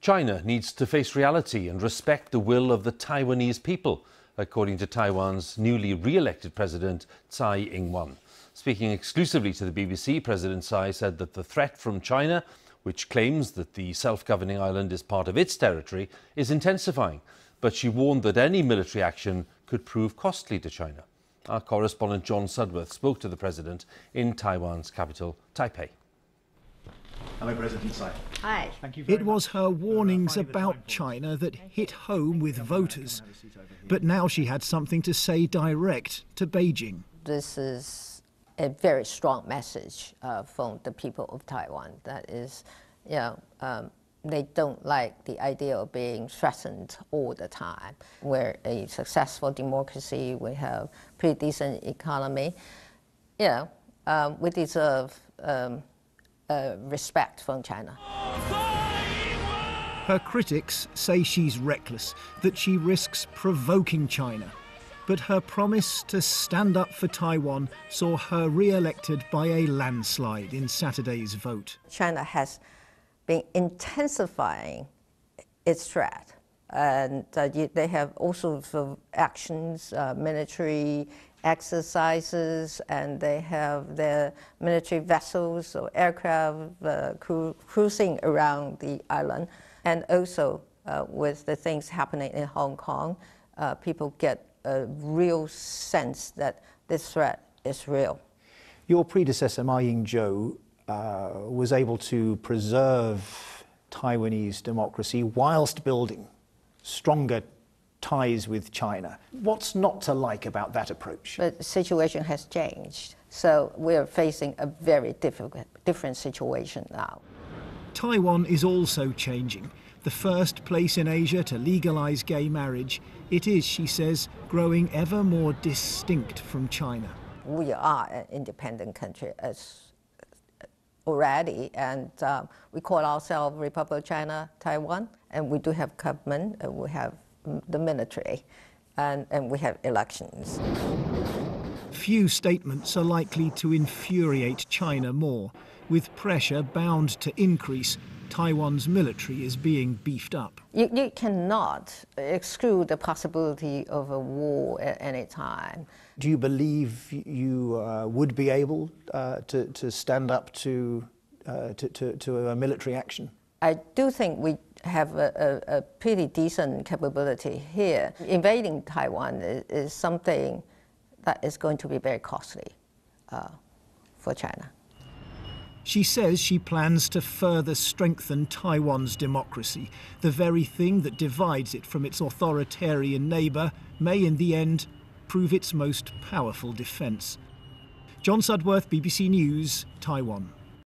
China needs to face reality and respect the will of the Taiwanese people, according to Taiwan's newly re-elected President Tsai Ing-Wen. Speaking exclusively to the BBC, President Tsai said that the threat from China, which claims that the self-governing island is part of its territory, is intensifying. But she warned that any military action could prove costly to China. Our correspondent John Sudworth spoke to the President in Taiwan's capital, Taipei. Hello, President Tsai. Hi. It was her warnings about China that hit home with voters. But now she had something to say direct to Beijing. This is a very strong message from the people of Taiwan. That is, they don't like the idea of being threatened all the time. We're a successful democracy. We have pretty decent economy. We deserve respect from China. Her critics say she's reckless, that she risks provoking China. But her promise to stand up for Taiwan saw her re-elected by a landslide in Saturday's vote. China has been intensifying its threat, and they have all sorts of actions, military exercises, and they have their military vessels or aircraft cruising around the island. And also with the things happening in Hong Kong, people get a real sense that this threat is real. Your predecessor, Ma Ying-jeou, was able to preserve Taiwanese democracy whilst building stronger ties with China. What's not to like about that approach? But the situation has changed, so we're facing a very different situation now. Taiwan is also changing. The first place in Asia to legalize gay marriage, it is, she says, growing ever more distinct from China. We are an independent country already, and we call ourselves Republic of China, Taiwan, and we do have government, and we have the military, and we have elections. Few statements are likely to infuriate China more. With pressure bound to increase, Taiwan's military is being beefed up. You cannot exclude the possibility of a war at any time. Do you believe you would be able to stand up to a military action? I do think we have a pretty decent capability here. Invading Taiwan is something that is going to be very costly for China. She says she plans to further strengthen Taiwan's democracy. The very thing that divides it from its authoritarian neighbour may in the end prove its most powerful defence. John Sudworth, BBC News, Taiwan.